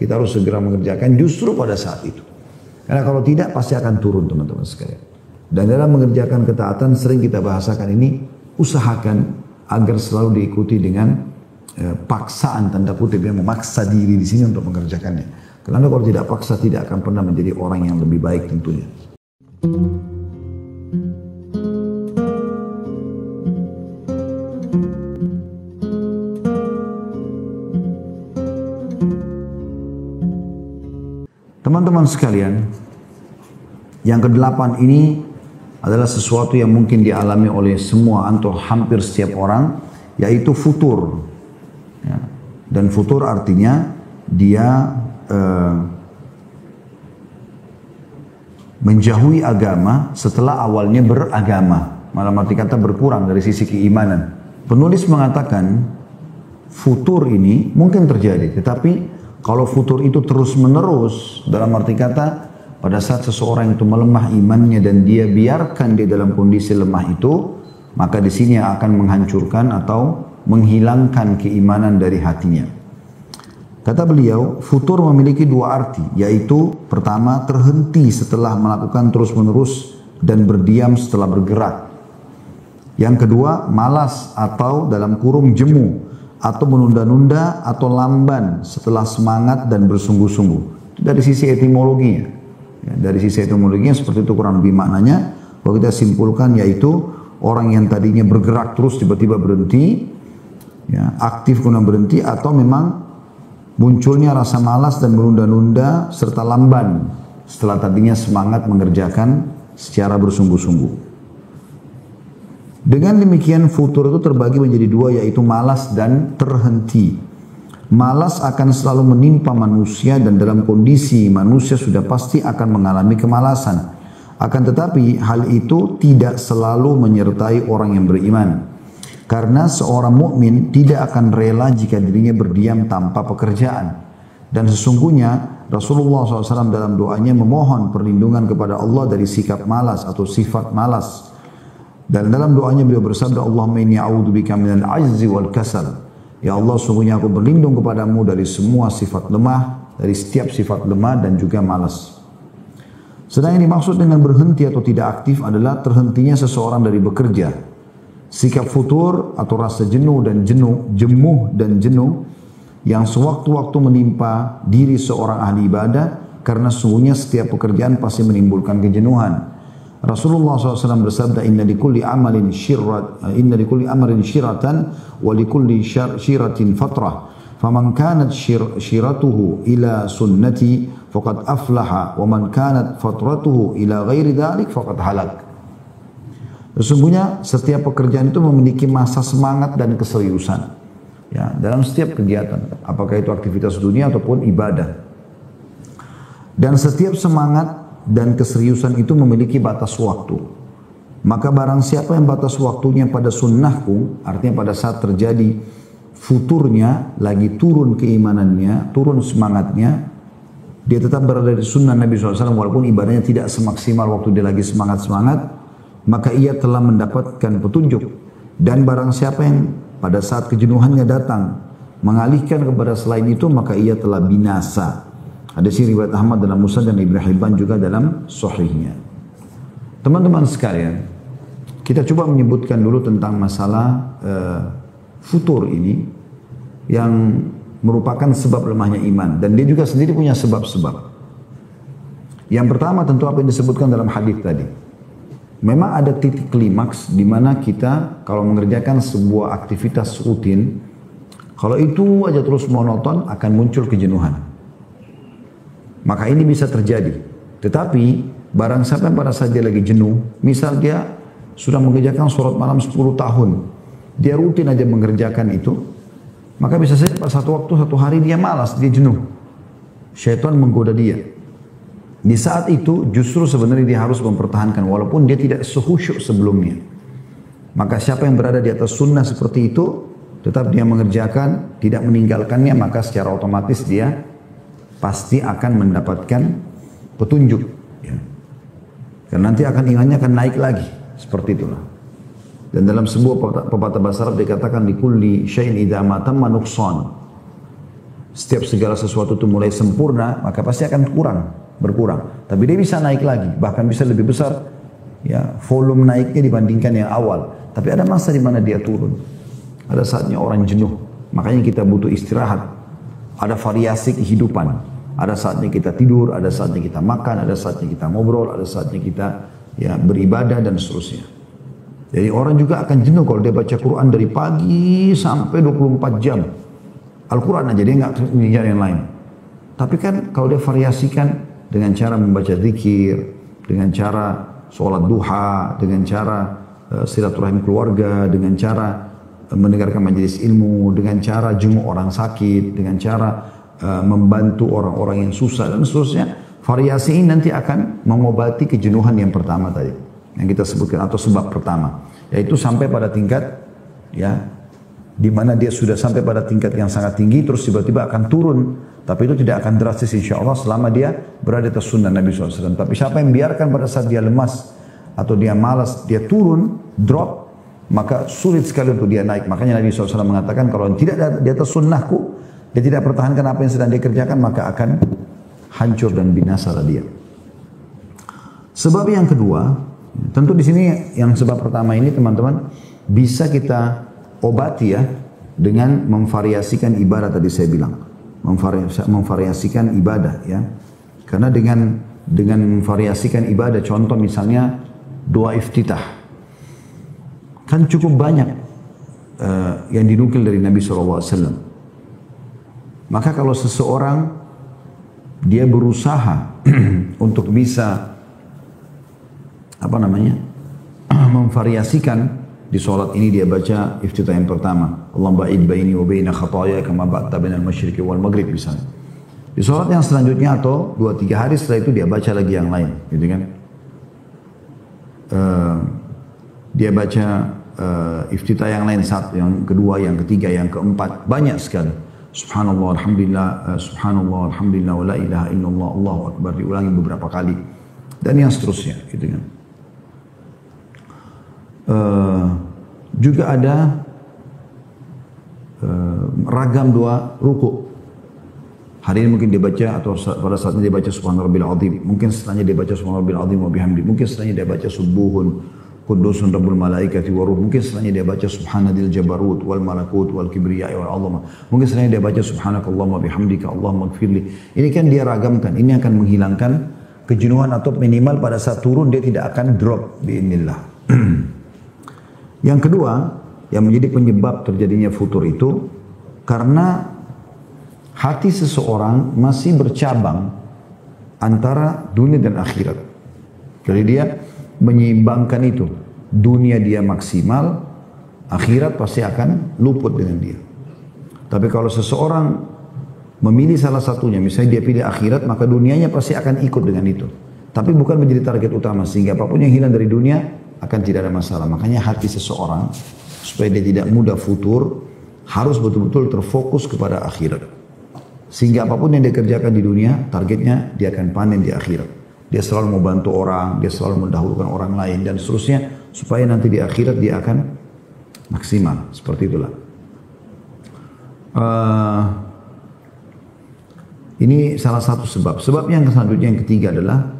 kita harus segera mengerjakan justru pada saat itu. Karena kalau tidak pasti akan turun teman-teman sekalian. Dan dalam mengerjakan ketaatan sering kita bahasakan ini, usahakan agar selalu diikuti dengan paksaan tanda kutip, yang memaksa diri di sini untuk mengerjakannya. Karena kalau tidak paksa tidak akan pernah menjadi orang yang lebih baik tentunya. Teman-teman sekalian, yang kedelapan ini adalah sesuatu yang mungkin dialami oleh semua atau hampir setiap orang, yaitu futur. Ya. Dan futur artinya dia menjauhi agama setelah awalnya beragama. Malah arti kata berkurang dari sisi keimanan. Penulis mengatakan futur ini mungkin terjadi, tetapi kalau futur itu terus menerus, dalam arti kata pada saat seseorang itu melemah imannya dan dia biarkan dia dalam kondisi lemah itu, maka di sini akan menghancurkan atau menghilangkan keimanan dari hatinya. Kata beliau, futur memiliki dua arti, yaitu pertama terhenti setelah melakukan terus menerus dan berdiam setelah bergerak. Yang kedua malas atau dalam kurung jemu, atau menunda-nunda atau lamban setelah semangat dan bersungguh-sungguh. Dari sisi etimologinya. Ya, dari sisi etimologinya seperti itu kurang lebih maknanya. Kalau kita simpulkan yaitu orang yang tadinya bergerak terus tiba-tiba berhenti. Ya, aktif kemudian berhenti, atau memang munculnya rasa malas dan menunda-nunda serta lamban setelah tadinya semangat mengerjakan secara bersungguh-sungguh. Dengan demikian futur itu terbagi menjadi dua, yaitu malas dan terhenti. Malas akan selalu menimpa manusia dan dalam kondisi manusia sudah pasti akan mengalami kemalasan. Akan tetapi hal itu tidak selalu menyertai orang yang beriman. Karena seorang mukmin tidak akan rela jika dirinya berdiam tanpa pekerjaan. Dan sesungguhnya Rasulullah SAW dalam doanya memohon perlindungan kepada Allah dari sikap malas atau sifat malas. Dan dalam doanya beliau bersabda, Allahumma inni a'udzubika minal ajzi wal kasal. Ya Allah, sungguhnya aku berlindung kepadamu dari semua sifat lemah, dari setiap sifat lemah dan juga malas. Sedang yang dimaksud dengan berhenti atau tidak aktif adalah terhentinya seseorang dari bekerja. Sikap futur atau rasa jenuh dan jenuh yang sewaktu-waktu menimpa diri seorang ahli ibadah, karena sungguhnya setiap pekerjaan pasti menimbulkan kejenuhan. Rasulullah SAW bersabda, inna likulli amalin syiratan wa likulli syiratin fatrah. Faman kanat syiratuhu ila sunnati faqad aflaha wa man kanat fatratuhu ila ghairi dhalik faqad halak. Sesungguhnya setiap pekerjaan itu memiliki masa semangat dan keseriusan. Ya, dalam setiap kegiatan, apakah itu aktivitas dunia ataupun ibadah. Dan setiap semangat dan keseriusan itu memiliki batas waktu. Maka barang siapa yang batas waktunya pada sunnahku, artinya pada saat terjadi futurnya, lagi turun keimanannya, turun semangatnya, dia tetap berada di sunnah Nabi SAW walaupun ibadahnya tidak semaksimal waktu dia lagi semangat-semangat, maka ia telah mendapatkan petunjuk. Dan barang siapa yang pada saat kejenuhannya datang mengalihkan kepada selain itu, maka ia telah binasa. Ada riwayat Ahmad dalam Musnad dan Ibnu Hibban juga dalam Sahihnya. Teman-teman sekalian, kita coba menyebutkan dulu tentang masalah futur ini yang merupakan sebab lemahnya iman, dan dia juga sendiri punya sebab-sebab. Yang pertama tentu apa yang disebutkan dalam hadis tadi. Memang ada titik klimaks di mana kita kalau mengerjakan sebuah aktivitas rutin, kalau itu aja terus monoton akan muncul kejenuhan. Maka ini bisa terjadi. Tetapi barang siapa yang pada saat dia lagi jenuh, misal dia sudah mengerjakan sholat malam 10 tahun, dia rutin aja mengerjakan itu, maka bisa saja pada satu hari dia malas, dia jenuh. Syaitan menggoda dia. Di saat itu justru sebenarnya dia harus mempertahankan walaupun dia tidak sehusyuk sebelumnya. Maka siapa yang berada di atas sunnah seperti itu, tetap dia mengerjakan, tidak meninggalkannya, maka secara otomatis dia pasti akan mendapatkan petunjuk. Ya. Karena nanti imannya akan naik lagi. Seperti itulah. Dan dalam sebuah pepatah bahasa Arab dikatakan, likulli syai'in idza ma tamma nuqsan. setiap segala sesuatu itu mulai sempurna, maka pasti akan berkurang. Tapi dia bisa naik lagi, bahkan bisa lebih besar, ya, volume naiknya dibandingkan yang awal. Tapi ada masa di mana dia turun. Ada saatnya orang jenuh, makanya kita butuh istirahat. Ada variasi kehidupan. Ada saatnya kita tidur, ada saatnya kita makan, ada saatnya kita ngobrol, ada saatnya kita ya beribadah dan seterusnya. Jadi orang juga akan jenuh kalau dia baca Quran dari pagi sampai 24 jam. Al-Quran aja, dia nggak mengejar yang lain. Tapi kan kalau dia variasikan dengan cara membaca zikir, dengan cara sholat duha, dengan cara silaturahim keluarga, dengan cara mendengarkan majelis ilmu, dengan cara jenguk orang sakit, dengan cara membantu orang-orang yang susah dan seterusnya. Variasi ini nanti akan mengobati kejenuhan yang pertama tadi, yang kita sebutkan, atau sebab pertama, yaitu sampai pada tingkat ya di mana dia sudah sampai pada tingkat yang sangat tinggi, terus tiba-tiba akan turun. Tapi itu tidak akan drastis insya Allah selama dia berada di atas sunnah Nabi SAW. Tapi siapa yang biarkan pada saat dia lemas atau dia malas, dia turun, drop, maka sulit sekali untuk dia naik. Makanya Nabi SAW mengatakan kalau tidak di atas sunnahku, dia tidak pertahankan apa yang sedang dia kerjakan, maka akan hancur dan binasa dia. Sebab yang kedua, tentu di sini yang sebab pertama ini teman-teman bisa kita obati ya dengan memvariasikan ibadah tadi saya bilang, memvariasikan ibadah ya. Karena dengan memvariasikan ibadah, contoh misalnya doa iftitah, kan cukup banyak yang dinukil dari Nabi SAW. Maka kalau seseorang dia berusaha untuk bisa memvariasikan di sholat ini, dia baca iftitah yang pertama, Allahumma ba'id baini wa baina khataya kama ba'adta bainal masyriqi wal maghrib misalnya. Di sholat yang selanjutnya atau 2-3 hari setelah itu dia baca lagi yang lain, gitu kan? Dia baca iftitah yang lain, satu, yang kedua, yang ketiga, yang keempat, banyak sekali. Subhanallah, alhamdulillah, subhanallah, alhamdulillah, wa la ilaha illallah, Allahu akbar, diulangi beberapa kali. Dan yang seterusnya, gitu kan. Juga ada ragam doa ruku. Hari ini mungkin dia baca, atau pada saatnya dia baca Subhan Rabbil Azim. Mungkin setelahnya dia baca Subhan Rabbil Azim wa bihamdi. Mungkin setelahnya dia baca Subuhun Qudusun Rabbul Malaikati wa Ruh. Mungkin setelahnya dia baca Subhanadil Jabarut wal Malakut wal Kibriyai wal Azamah. Mungkin setelahnya dia baca Subhanakallahumma bihamdika Allahumma gfirli. Ini kan dia ragamkan. Ini akan menghilangkan kejenuhan, atau minimal pada saat turun dia tidak akan drop biidznillah. Yang kedua, yang menjadi penyebab terjadinya futur itu karena hati seseorang masih bercabang antara dunia dan akhirat. Jadi dia menyeimbangkan itu. Dunia dia maksimal, akhirat pasti akan luput dengan dia. Tapi kalau seseorang memilih salah satunya, misalnya dia pilih akhirat, maka dunianya pasti akan ikut dengan itu. Tapi bukan menjadi target utama, sehingga apapun yang hilang dari dunia akan tidak ada masalah. Makanya hati seseorang, supaya dia tidak mudah futur, harus betul-betul terfokus kepada akhirat. Sehingga apapun yang dia kerjakan di dunia, targetnya dia akan panen di akhirat. Dia selalu mau bantu orang, dia selalu mendahulukan orang lain, dan seterusnya, supaya nanti di akhirat dia akan maksimal. Seperti itulah. Ini salah satu sebab. Sebab yang selanjutnya, yang ketiga adalah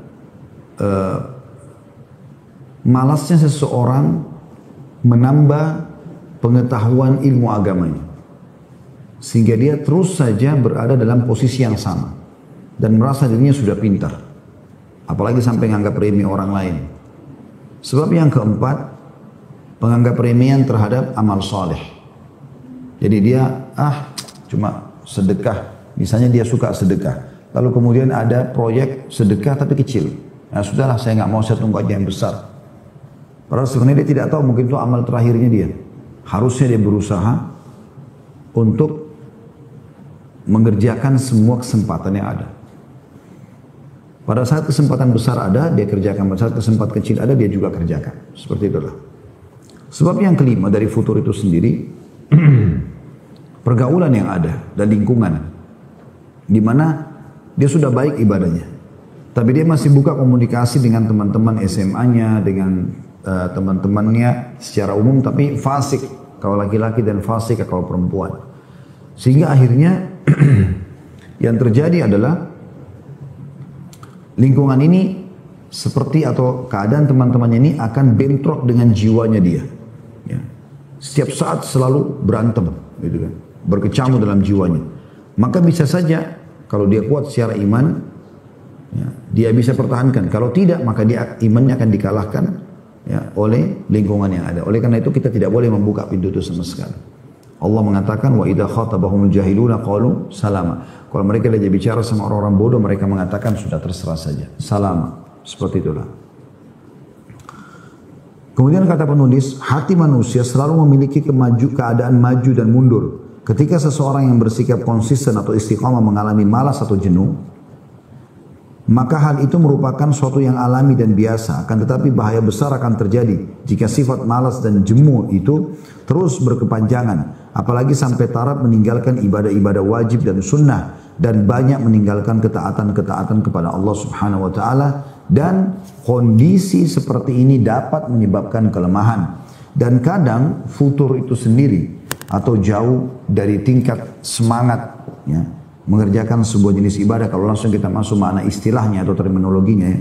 malasnya seseorang menambah pengetahuan ilmu agamanya. Sehingga dia terus saja berada dalam posisi yang sama. Dan merasa dirinya sudah pintar. Apalagi sampai menganggap remeh orang lain. Sebab yang keempat, penganggap remehan terhadap amal soleh. Jadi dia, cuma sedekah. Misalnya dia suka sedekah. Lalu kemudian ada proyek sedekah tapi kecil. Nah sudahlah, saya nggak mau, saya tunggu aja yang besar. Padahal sebenarnya dia tidak tahu, mungkin itu amal terakhirnya dia. Harusnya dia berusaha untuk mengerjakan semua kesempatan yang ada. Pada saat kesempatan besar ada, dia kerjakan. Pada saat kesempatan kecil ada, dia juga kerjakan. Seperti itulah. Sebab yang kelima dari futur itu sendiri, pergaulan yang ada dan lingkungan. Di mana dia sudah baik ibadahnya. Tapi dia masih buka komunikasi dengan teman-teman SMA-nya, dengan teman-temannya secara umum, tapi fasik kalau laki-laki dan fasik kalau perempuan. Sehingga akhirnya Yang terjadi adalah lingkungan ini seperti atau keadaan teman-temannya ini akan bentrok dengan jiwanya dia. Ya. Setiap saat selalu berantem, gitu kan, berkecamuk dalam jiwanya. Maka bisa saja kalau dia kuat secara iman, ya, dia bisa pertahankan. Kalau tidak, maka dia imannya akan dikalahkan, ya, oleh lingkungan yang ada. Oleh karena itu kita tidak boleh membuka pintu itu sama sekali. Allah mengatakan wa idza khatabahumul jahiluna qalu salama. Kalau mereka dia bicara sama orang-orang bodoh, mereka mengatakan sudah terserah saja. Salama. Seperti itulah. Kemudian kata penulis, hati manusia selalu memiliki keadaan maju dan mundur. Ketika seseorang yang bersikap konsisten atau istiqamah mengalami malas atau jenuh, maka hal itu merupakan suatu yang alami dan biasa. Akan tetapi bahaya besar akan terjadi jika sifat malas dan jemu itu terus berkepanjangan. Apalagi sampai taraf meninggalkan ibadah-ibadah wajib dan sunnah. Dan banyak meninggalkan ketaatan-ketaatan kepada Allah subhanahu wa ta'ala. Dan kondisi seperti ini dapat menyebabkan kelemahan. Dan kadang futur itu sendiri atau jauh dari tingkat semangat, ya, mengerjakan sebuah jenis ibadah kalau langsung kita masuk makna istilahnya atau terminologinya, ya.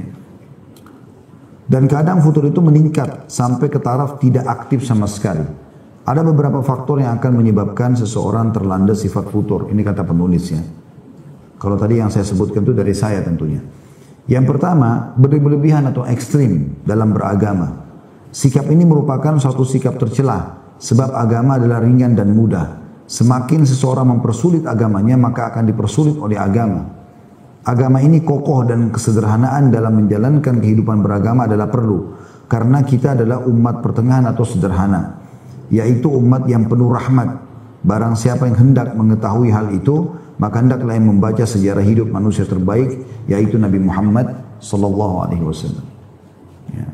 Dan kadang futur itu meningkat sampai ke taraf tidak aktif sama sekali. Ada beberapa faktor yang akan menyebabkan seseorang terlanda sifat futur. Ini kata penulisnya. Kalau tadi yang saya sebutkan itu dari saya tentunya. Yang pertama, berlebihan atau ekstrim dalam beragama. Sikap ini merupakan suatu sikap tercela sebab agama adalah ringan dan mudah. Semakin seseorang mempersulit agamanya, maka akan dipersulit oleh agama. Agama ini kokoh dan kesederhanaan dalam menjalankan kehidupan beragama adalah perlu. Karena kita adalah umat pertengahan atau sederhana. Yaitu umat yang penuh rahmat. Barang siapa yang hendak mengetahui hal itu, maka hendaklah yang membaca sejarah hidup manusia terbaik, yaitu Nabi Muhammad SAW. Ya.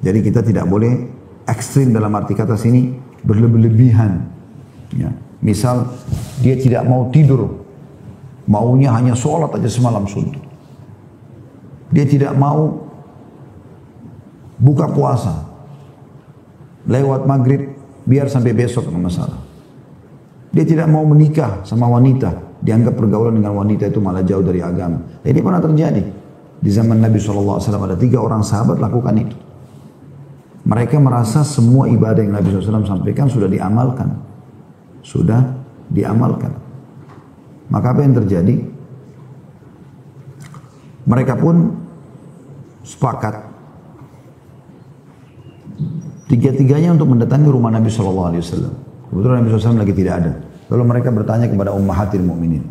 Jadi kita tidak boleh ekstrim dalam arti kata sini, berlebihan. Ya. Misal dia tidak mau tidur, maunya hanya sholat aja semalam suntuk. Dia tidak mau buka puasa, lewat maghrib biar sampai besok nggak masalah. Dia tidak mau menikah sama wanita, dianggap pergaulan dengan wanita itu malah jauh dari agama. Ini pernah terjadi di zaman Nabi SAW. Ada 3 orang sahabat lakukan itu. Mereka merasa semua ibadah yang Nabi SAW sampaikan sudah diamalkan. Sudah diamalkan. Maka apa yang terjadi? Mereka pun sepakat. Tiga-tiganya untuk mendatangi rumah Nabi SAW. Kebetulan Nabi SAW lagi tidak ada. Lalu mereka bertanya kepada ummahatil mu'minin.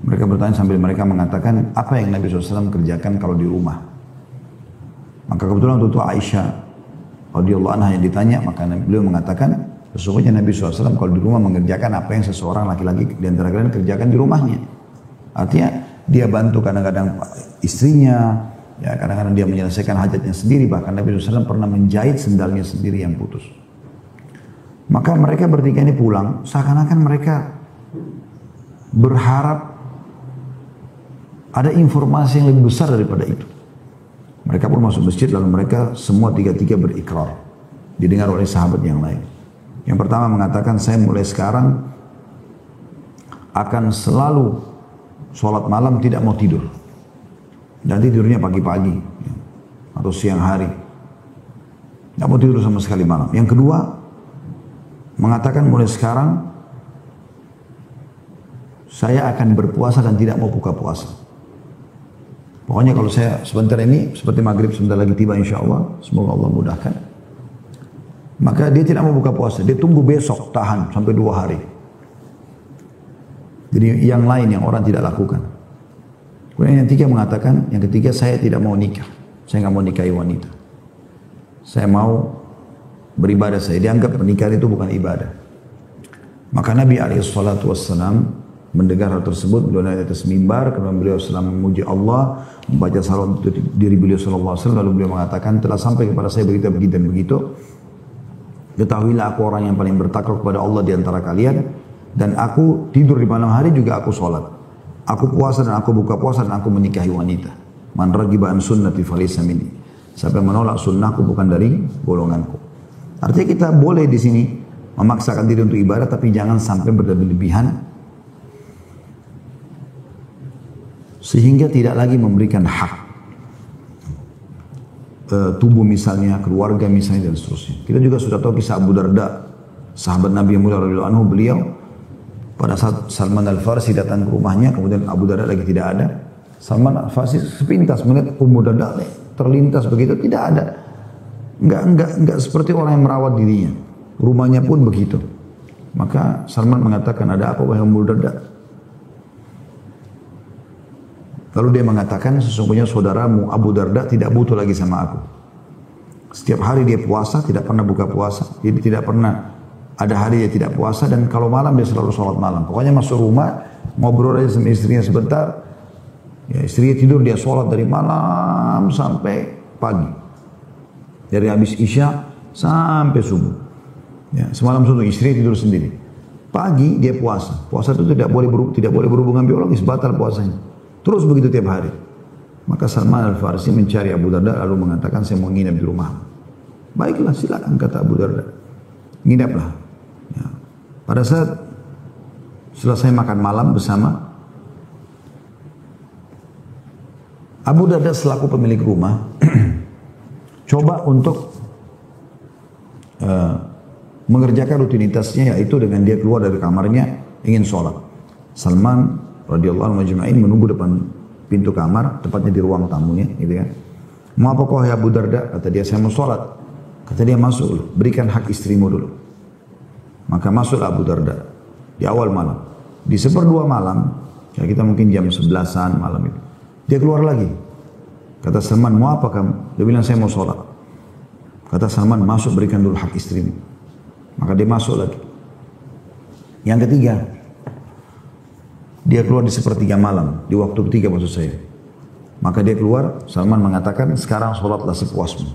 Mereka bertanya sambil mereka mengatakan, apa yang Nabi SAW kerjakan kalau di rumah? Maka kebetulan waktu itu Aisyah radhiyallahu anha yang ditanya, maka beliau mengatakan, sesungguhnya Nabi SAW kalau di rumah mengerjakan apa yang seseorang laki-laki di antara kalian kerjakan di rumahnya. Artinya dia bantu kadang-kadang istrinya, ya kadang-kadang dia menyelesaikan hajatnya sendiri. Bahkan Nabi SAW pernah menjahit sendalnya sendiri yang putus. Maka mereka bertiga ini pulang, seakan-akan mereka berharap ada informasi yang lebih besar daripada itu. Mereka pun masuk masjid, lalu mereka semua tiga-tiga berikrar. Didengar oleh sahabat yang lain. Yang pertama mengatakan, saya mulai sekarang akan selalu sholat malam tidak mau tidur. Dan tidurnya pagi-pagi atau siang hari. Tidak mau tidur sama sekali malam. Yang kedua, mengatakan mulai sekarang saya akan berpuasa dan tidak mau buka puasa. Pokoknya kalau saya sebentar ini, seperti maghrib sebentar lagi tiba insya Allah, semoga Allah mudahkan. Maka dia tidak mau buka puasa, dia tunggu besok, tahan sampai 2 hari. Jadi yang lain yang orang tidak lakukan. Kemudian yang ketiga mengatakan, yang ketiga saya tidak mau nikah, saya nggak mau nikahi wanita. Saya mau beribadah saja, dianggap pernikahan itu bukan ibadah. Maka Nabi SAW mendengar hal tersebut, beliau naik atas mimbar, kemudian beliau selama memuji Allah, membaca salawat untuk diri beliau SAW, lalu beliau mengatakan, telah sampai kepada saya begitu dan begitu. Ketahuilah aku orang yang paling bertakwa kepada Allah di antara kalian, dan aku tidur di malam hari juga aku sholat. Aku puasa dan aku buka puasa dan aku menikahi wanita. Man ragiba an sunnati falaysa minni. Siapa yang menolak sunnahku bukan dari golonganku. Artinya kita boleh di sini memaksakan diri untuk ibadah, tapi jangan sampai berlebihan. sehingga tidak lagi memberikan hak tubuh misalnya, keluarga misalnya dan seterusnya. Kita juga sudah tahu kisah Abu Darda, sahabat Nabi yang mulia radhiyallahu anhu. Beliau pada saat Salman Al-Farsi datang ke rumahnya, kemudian Abu Darda lagi tidak ada, Salman Al-Farsi sepintas melihat Ummu Darda terlintas begitu, tidak ada. Enggak seperti orang yang merawat dirinya. Rumahnya pun begitu. Maka Salman mengatakan, ada apa wahai Ummu Darda? Lalu dia mengatakan, sesungguhnya saudaramu Abu Darda tidak butuh lagi sama aku. Setiap hari dia puasa, tidak pernah buka puasa. Jadi tidak pernah ada hari dia tidak puasa, dan kalau malam dia selalu sholat malam. Pokoknya masuk rumah, ngobrol aja sama istrinya sebentar. Ya, istrinya tidur, dia sholat dari malam sampai pagi. Dari habis Isya sampai subuh. Ya, semalam suntuk istrinya tidur sendiri. Pagi dia puasa. Puasa itu tidak boleh berhubungan biologis, batal puasanya. Terus begitu tiap hari. Maka Salman Al-Farsi mencari Abu Darda lalu mengatakan, saya mau nginap di rumah. Baiklah, silakan, kata Abu Darda. Nginaplah. Ya. Pada saat selesai makan malam bersama, Abu Darda selaku pemilik rumah coba untuk mengerjakan rutinitasnya, yaitu dengan dia keluar dari kamarnya ingin sholat. Salman radhiyallahu anhu majma'in menunggu depan pintu kamar, tepatnya di ruang tamunya, gitu kan. Mau apa kau ya Abu Darda? Kata dia, saya mau sholat. Kata dia, masuk dulu, berikan hak istrimu dulu. Maka masuklah Abu Darda di awal malam. Di seperdua malam, ya kita mungkin jam 11-an malam itu, dia keluar lagi. Kata Salman, mau apa kamu? Dia bilang, saya mau sholat. Kata Salman, masuk berikan dulu hak istrimu. Maka dia masuk lagi. Yang ketiga, dia keluar di sepertiga malam, di waktu ketiga maksud saya. Maka dia keluar, Salman mengatakan, sekarang sholatlah sepuasmu.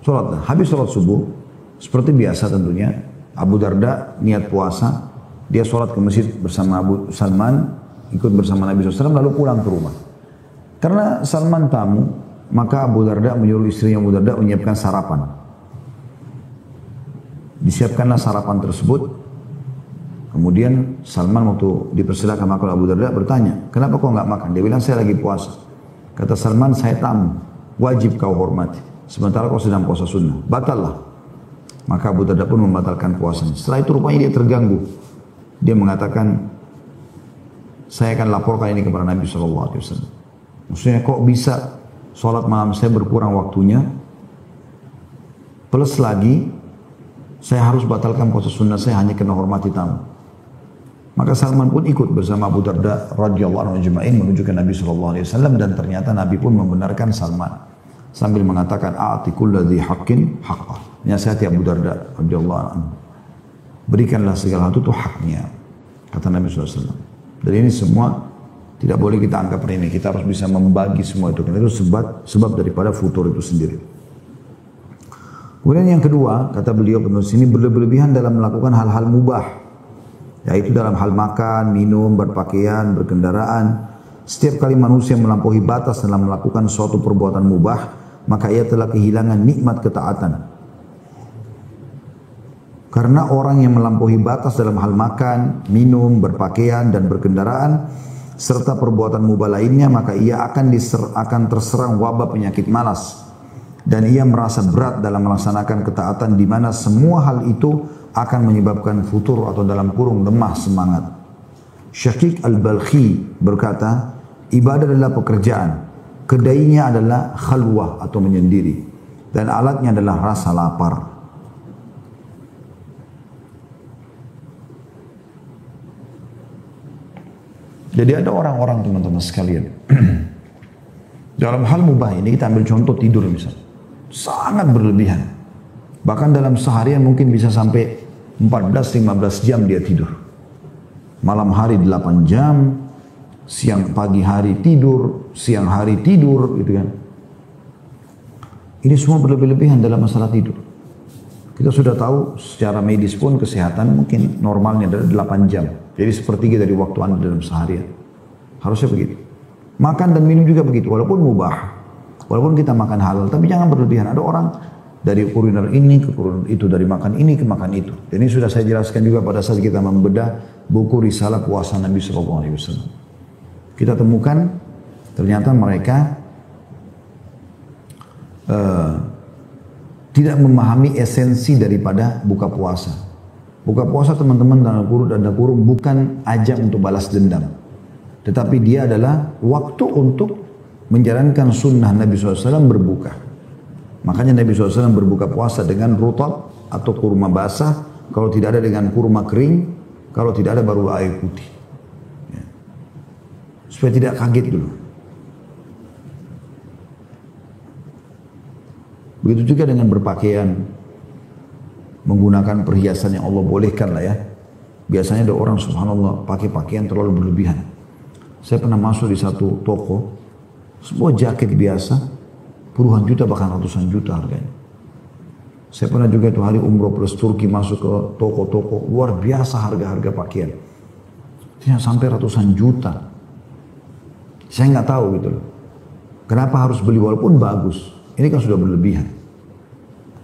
Sholatlah. Habis sholat subuh, seperti biasa tentunya, Abu Darda niat puasa, dia sholat ke masjid bersama Abu Salman, ikut bersama Nabi SAW, lalu pulang ke rumah. Karena Salman tamu, maka Abu Darda menyuruh istrinya Abu Darda menyiapkan sarapan. Disiapkanlah sarapan tersebut. Kemudian Salman waktu dipersilakan makan, Abu Darda bertanya, kenapa kau nggak makan? Dia bilang, saya lagi puasa. Kata Salman, saya tamu, wajib kau hormati. Sementara kau sedang puasa sunnah, batallah. Maka Abu Darda pun membatalkan puasanya. Setelah itu rupanya dia terganggu. Dia mengatakan, saya akan laporkan ini kepada Nabi SAW. Maksudnya kok bisa sholat malam saya berkurang waktunya, plus lagi saya harus batalkan puasa sunnah saya hanya kena hormati tamu. Maka Salman pun ikut bersama Abu Darda radhiyallahu anhu ajma'in menuju ke Nabi SAW, dan ternyata Nabi pun membenarkan Salman sambil mengatakan, a'ti kulladzi haqqin haqqah. Nasihati Abu Darda radhiyallahu anhu, berikanlah segala sesuatu haknya, kata Nabi SAW. Dan ini semua tidak boleh kita anggap remeh, kita harus bisa membagi semua itu, karena itu sebab daripada futur itu sendiri. Kemudian yang kedua, kata beliau penulis ini, berlebihan dalam melakukan hal-hal mubah, yaitu dalam hal makan, minum, berpakaian, berkendaraan. Setiap kali manusia melampaui batas dalam melakukan suatu perbuatan mubah, maka ia telah kehilangan nikmat ketaatan. Karena orang yang melampaui batas dalam hal makan, minum, berpakaian, dan berkendaraan, serta perbuatan mubah lainnya, maka ia akan terserang wabah penyakit malas. Dan ia merasa berat dalam melaksanakan ketaatan, di mana semua hal itu akan menyebabkan futur atau dalam kurung lemah semangat. Syaqiq Al-Balkhi berkata, ibadah adalah pekerjaan, kedainya adalah khalwah atau menyendiri, dan alatnya adalah rasa lapar. Jadi ada orang-orang teman-teman sekalian, dalam hal mubah ini kita ambil contoh tidur misalnya, sangat berlebihan. Bahkan dalam seharian mungkin bisa sampai 14-15 jam dia tidur. Malam hari 8 jam, pagi hari tidur, siang hari tidur, gitu kan. Ini semua berlebih-lebihan dalam masalah tidur. Kita sudah tahu secara medis pun kesehatan mungkin normalnya adalah 8 jam. Jadi sepertiga dari waktu Anda dalam seharian. Harusnya begitu. Makan dan minum juga begitu, walaupun mubah. Walaupun kita makan halal, tapi jangan berlebihan. Ada orang dari kuliner ini ke kuliner itu, dari makan ini ke makan itu. Dan ini sudah saya jelaskan juga pada saat kita membedah buku Risalah Puasa Nabi SAW. kita temukan ternyata mereka tidak memahami esensi daripada buka puasa. Buka puasa teman-teman tanda kurung bukan ajang untuk balas dendam. Tetapi dia adalah waktu untuk menjalankan sunnah Nabi SAW berbuka. Makanya Nabi SAW berbuka puasa dengan rutab atau kurma basah. Kalau tidak ada dengan kurma kering. Kalau tidak ada baru air putih. Ya. Supaya tidak kaget dulu. Begitu juga dengan berpakaian, menggunakan perhiasan yang Allah bolehkan lah ya. Biasanya ada orang subhanallah pakai pakaian terlalu berlebihan. Saya pernah masuk di satu toko, sebuah jaket biasa, puluhan juta bahkan ratusan juta harganya. Saya pernah juga itu hari umroh plus Turki masuk ke toko-toko, luar biasa harga-harga pakaian. Tidak sampai ratusan juta. Saya nggak tahu gitu loh. Kenapa harus beli walaupun bagus? Ini kan sudah berlebihan.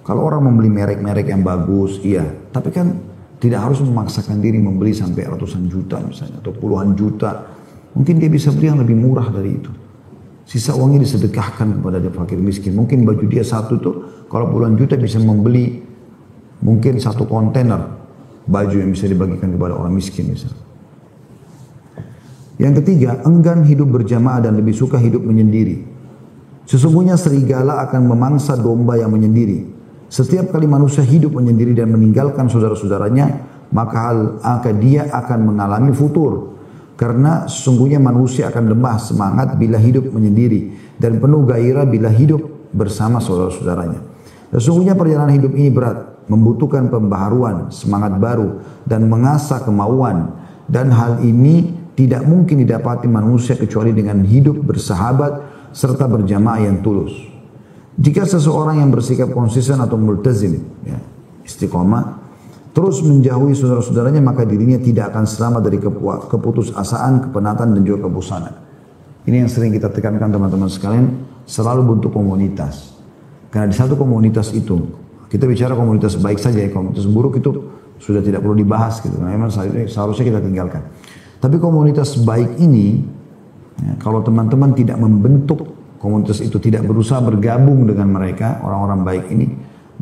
Kalau orang membeli merek-merek yang bagus, iya. Tapi kan tidak harus memaksakan diri membeli sampai ratusan juta misalnya. Atau puluhan juta. Mungkin dia bisa beli yang lebih murah dari itu. Sisa uangnya disedekahkan kepada dia fakir miskin. Mungkin baju dia satu tuh, kalau puluhan juta bisa membeli mungkin satu kontainer baju yang bisa dibagikan kepada orang miskin misalnya. Yang ketiga, enggan hidup berjamaah dan lebih suka hidup menyendiri. Sesungguhnya serigala akan memangsa domba yang menyendiri. Setiap kali manusia hidup menyendiri dan meninggalkan saudara-saudaranya, maka dia akan mengalami futur. Karena sesungguhnya manusia akan lemah semangat bila hidup menyendiri dan penuh gairah bila hidup bersama saudara-saudaranya. Sesungguhnya perjalanan hidup ini berat, membutuhkan pembaharuan, semangat baru dan mengasah kemauan. Dan hal ini tidak mungkin didapati manusia kecuali dengan hidup bersahabat serta berjamaah yang tulus. Jika seseorang yang bersikap konsisten atau multazim, ya, istiqomah, terus menjauhi saudara-saudaranya, maka dirinya tidak akan selamat dari keputusasaan, kepenatan dan juga kebosanan. Ini yang sering kita tekankan teman-teman sekalian, selalu bentuk komunitas. Karena di satu komunitas itu, kita bicara komunitas baik saja, ya, komunitas buruk itu sudah tidak perlu dibahas gitu. Nah, memang seharusnya kita tinggalkan. Tapi komunitas baik ini, ya, kalau teman-teman tidak membentuk komunitas itu, tidak berusaha bergabung dengan mereka, orang-orang baik ini,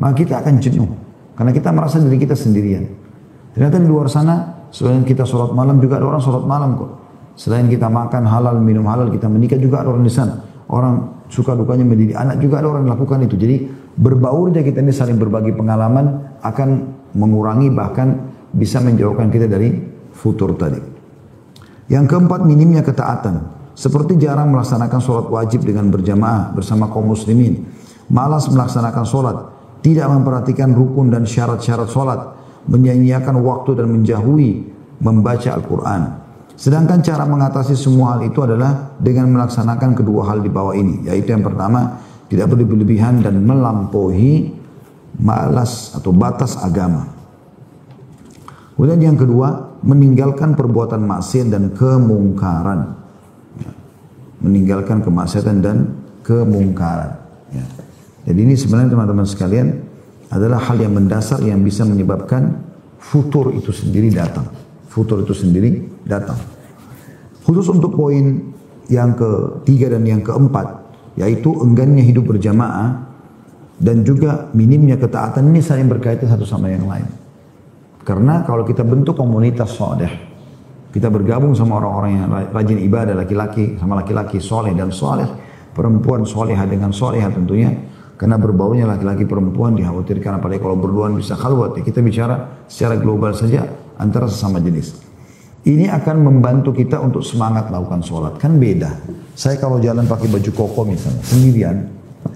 maka kita akan jenuh. Karena kita merasa diri kita sendirian. Ternyata di luar sana, selain kita sholat malam, juga ada orang sholat malam kok. Selain kita makan halal, minum halal, kita menikah, juga ada orang di sana. Orang suka dukanya mendidik anak, juga ada orang yang melakukan itu. Jadi berbaurnya kita ini saling berbagi pengalaman, akan mengurangi bahkan bisa menjauhkan kita dari futur tadi. Yang keempat, minimnya ketaatan. Seperti jarang melaksanakan sholat wajib dengan berjamaah bersama kaum muslimin. Malas melaksanakan sholat. Tidak memperhatikan rukun dan syarat-syarat sholat. Menyanyiakan waktu dan menjauhi membaca Al-Quran. Sedangkan cara mengatasi semua hal itu adalah dengan melaksanakan kedua hal di bawah ini. Yaitu yang pertama, tidak berlebihan dan melampaui malas atau batas agama. Kemudian yang kedua, meninggalkan perbuatan maksiat dan kemungkaran. Meninggalkan kemaksiatan dan kemungkaran. Ya. Jadi ini sebenarnya teman-teman sekalian adalah hal yang mendasar yang bisa menyebabkan futur itu sendiri datang. Futur itu sendiri datang. Khusus untuk poin yang ketiga dan yang keempat, yaitu enggannya hidup berjamaah dan juga minimnya ketaatan, ini saling berkaitan satu sama yang lain. Karena kalau kita bentuk komunitas saleh, kita bergabung sama orang-orang yang rajin ibadah, laki-laki sama laki-laki soleh dan soleh, perempuan soleha dengan soleha tentunya, karena berbaunya laki-laki perempuan dikhawatirkan, apalagi kalau berduaan bisa khalwat. Ya, kita bicara secara global saja antara sesama jenis. Ini akan membantu kita untuk semangat melakukan sholat. Kan beda. Saya kalau jalan pakai baju koko misalnya, sendirian,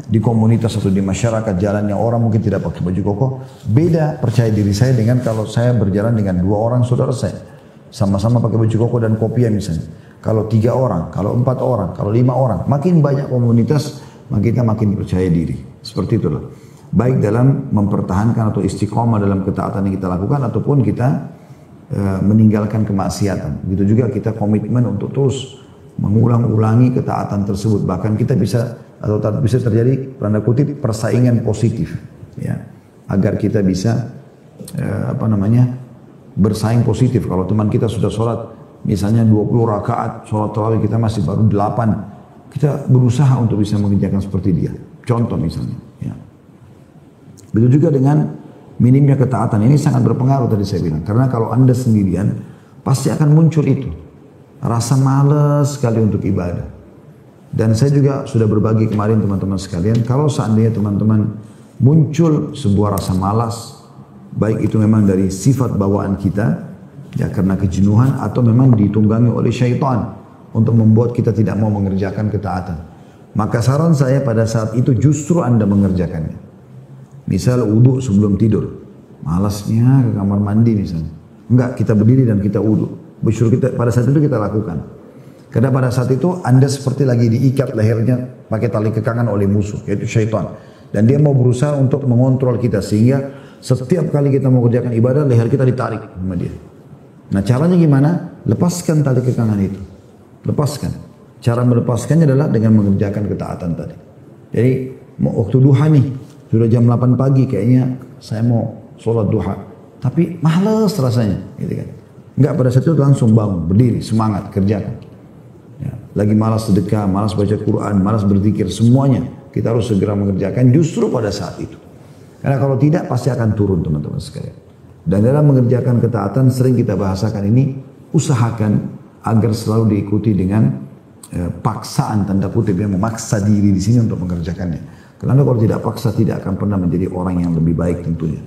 di komunitas atau di masyarakat jalan yang orang mungkin tidak pakai baju koko, beda percaya diri saya dengan kalau saya berjalan dengan dua orang saudara saya. Sama-sama pakai baju koko dan kopiah misalnya. Kalau 3 orang, kalau 4 orang, kalau 5 orang, makin banyak komunitas, maka kita makin percaya diri. Seperti itulah. Baik dalam mempertahankan atau istiqomah dalam ketaatan yang kita lakukan, ataupun kita meninggalkan kemaksiatan. Begitu juga kita komitmen untuk terus mengulang-ulangi ketaatan tersebut. Bahkan kita bisa atau bisa terjadi tanda kutip persaingan positif, ya, agar kita bisa bersaing positif. Kalau teman kita sudah sholat misalnya 20 rakaat sholat tarawih kita masih baru 8, kita berusaha untuk bisa mengerjakan seperti dia. Contoh misalnya. Ya. Begitu juga dengan minimnya ketaatan. Ini sangat berpengaruh tadi saya bilang. Karena kalau Anda sendirian, pasti akan muncul itu. Rasa malas sekali untuk ibadah. Dan saya juga sudah berbagi kemarin teman-teman sekalian, kalau seandainya teman-teman muncul sebuah rasa malas, baik itu memang dari sifat bawaan kita, ya karena kejenuhan, atau memang ditunggangi oleh syaitan untuk membuat kita tidak mau mengerjakan ketaatan. Maka saran saya pada saat itu justru Anda mengerjakannya. Misal wudu sebelum tidur, malasnya ke kamar mandi misalnya. Enggak, kita berdiri dan kita wudu. Pada saat itu kita lakukan. Karena pada saat itu Anda seperti lagi diikat lehernya pakai tali kekangan oleh musuh, yaitu syaitan. Dan dia mau berusaha untuk mengontrol kita sehingga setiap kali kita mau kerjakan ibadah, leher kita ditarik sama dia. Nah caranya gimana? Lepaskan tali kekangan itu. Lepaskan. Cara melepaskannya adalah dengan mengerjakan ketaatan tadi. Jadi waktu duha nih, sudah jam 8 pagi kayaknya saya mau sholat duha. Tapi malas rasanya. Gitu kan. Enggak, pada saat itu langsung bangun, berdiri, semangat, kerjakan. Ya, lagi malas sedekah, malas baca Quran, malas berzikir, semuanya kita harus segera mengerjakan justru pada saat itu. Karena kalau tidak pasti akan turun teman-teman sekalian. Dan dalam mengerjakan ketaatan sering kita bahasakan ini, usahakan agar selalu diikuti dengan paksaan tanda kutip, yang memaksa diri di sini untuk mengerjakannya. Karena kalau tidak paksa tidak akan pernah menjadi orang yang lebih baik tentunya.